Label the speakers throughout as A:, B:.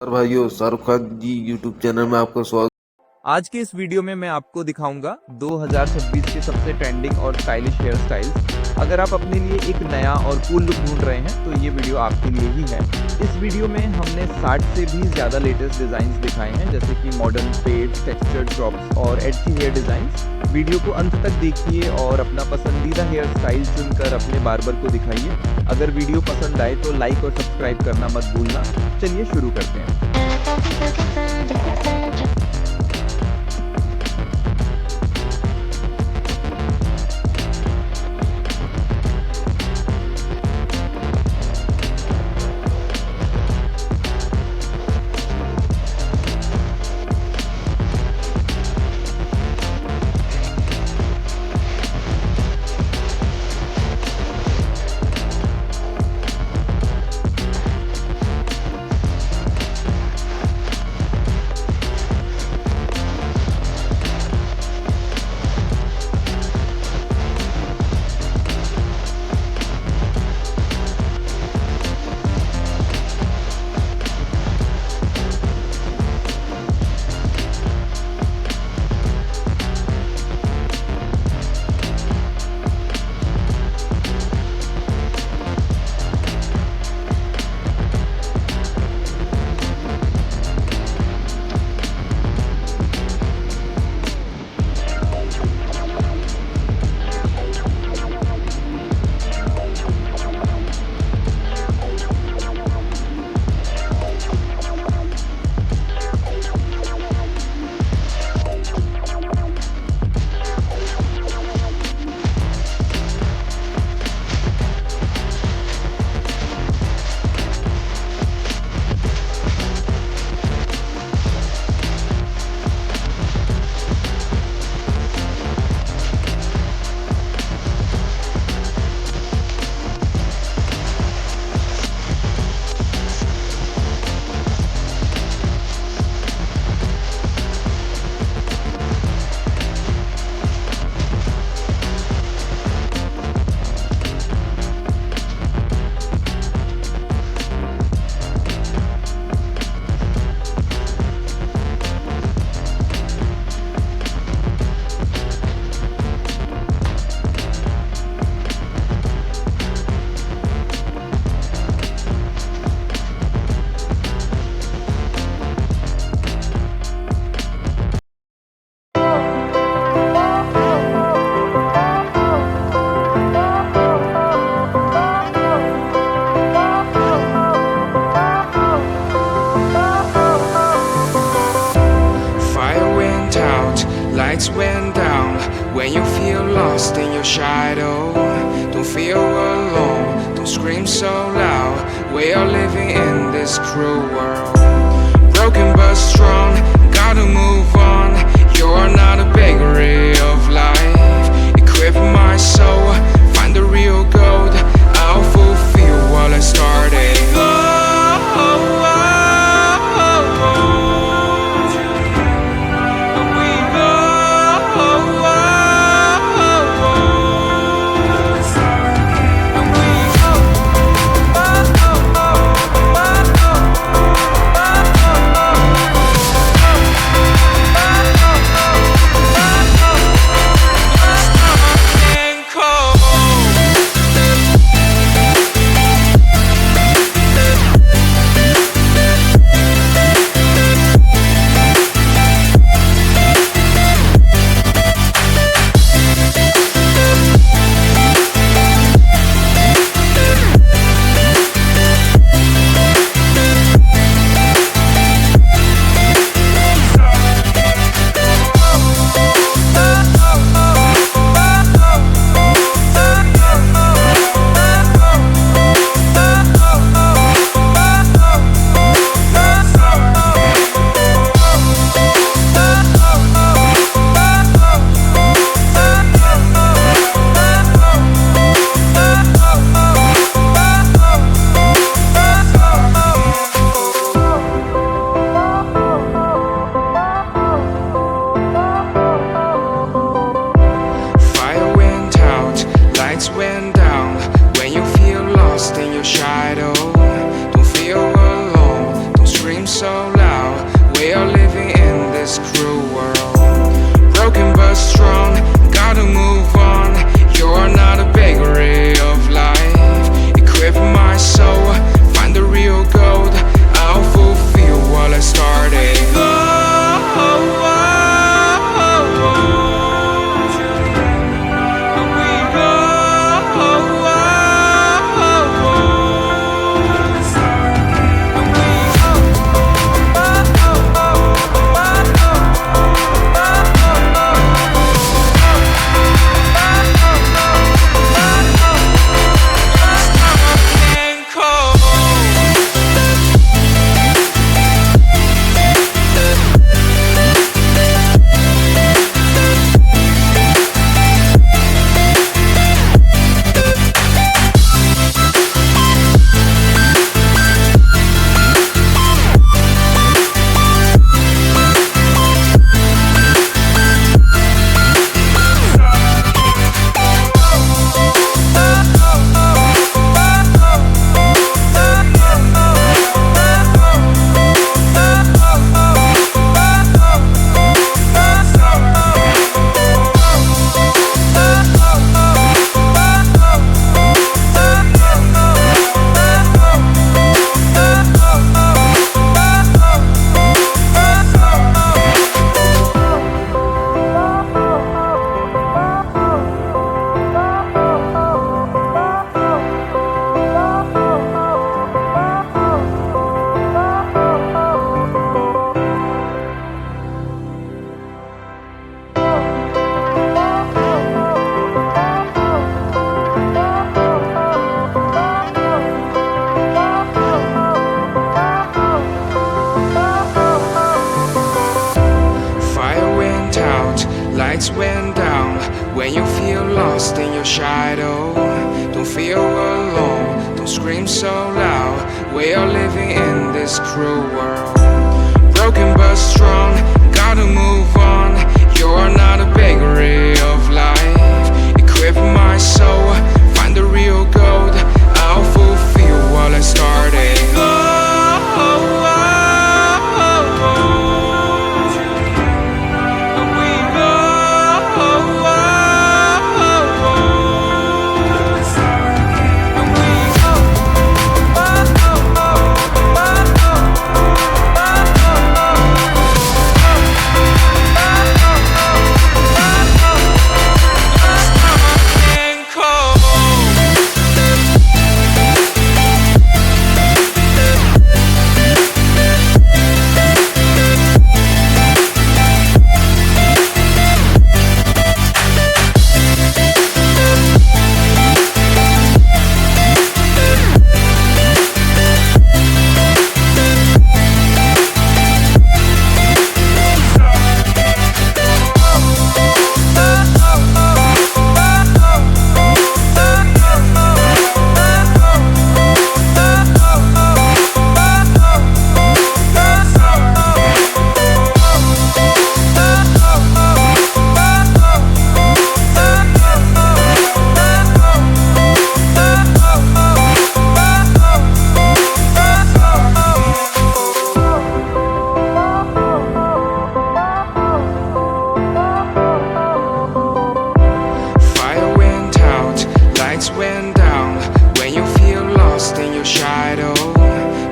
A: और भाइयों, शाहरुख खान जी YouTube channel में आपका स्वागत।
B: आज के इस वीडियो में मैं आपको दिखाऊंगा 2026 के सबसे ट्रेंडिंग और स्टाइलिश हेयर स्टाइल्स। अगर आप अपने लिए एक नया और कूल लुक ढूंढ रहे हैं तो ये वीडियो आपके लिए ही है। इस वीडियो में हमने 60 से भी ज़्यादा लेटेस्ट डिज़ाइंस दिखाए हैं, जैसे कि मॉडर्न फेड्स, टेक्सचर्ड ड्रॉप्स और एडजी हेयर डिज़ाइंस। वीडियो को अंत तक देखिए और अपना पसंदीदा हेयर स्टाइल चुनकर अपने बार्बर को दिखाइए। अगर वीडियो पसंद आए तो लाइक और सब्सक्राइब करना मत भूलना। चलिए शुरू करते हैं।
C: Lights went down when you feel lost in your shadow. Don't feel alone, don't scream so loud. We are living in this cruel world. Broken but strong, gotta move on. You're not a bakery of life. Equip my soul, find the real gold. I'll fulfill what I started. loud. We are living in this cruel world. Broken but strong, gotta move on. You're not a bakery of life. Equip my soul, find the real gold. I'll fulfill what I started. Lights went down when you feel lost in your shadow. Don't feel alone, don't scream so loud. We are living in this cruel world. Broken but strong, gotta move on. You're not a bakery of life. Equip my soul, find the real gold. I'll fulfill what I started. Went down when you feel lost in your shadow.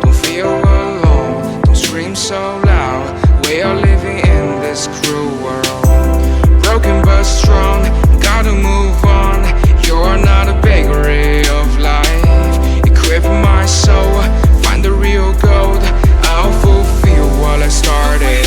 C: Don't feel alone, don't scream so loud. We are living in this cruel world. Broken but strong, gotta move on. You're not a bakery of life. Equip my soul, find the real gold. I'll fulfill what I started.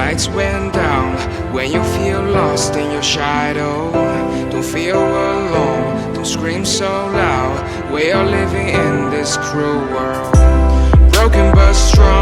C: lights went down. When you feel lost in your shadow, don't feel alone, don't scream so loud. We are living in this cruel world, broken but strong.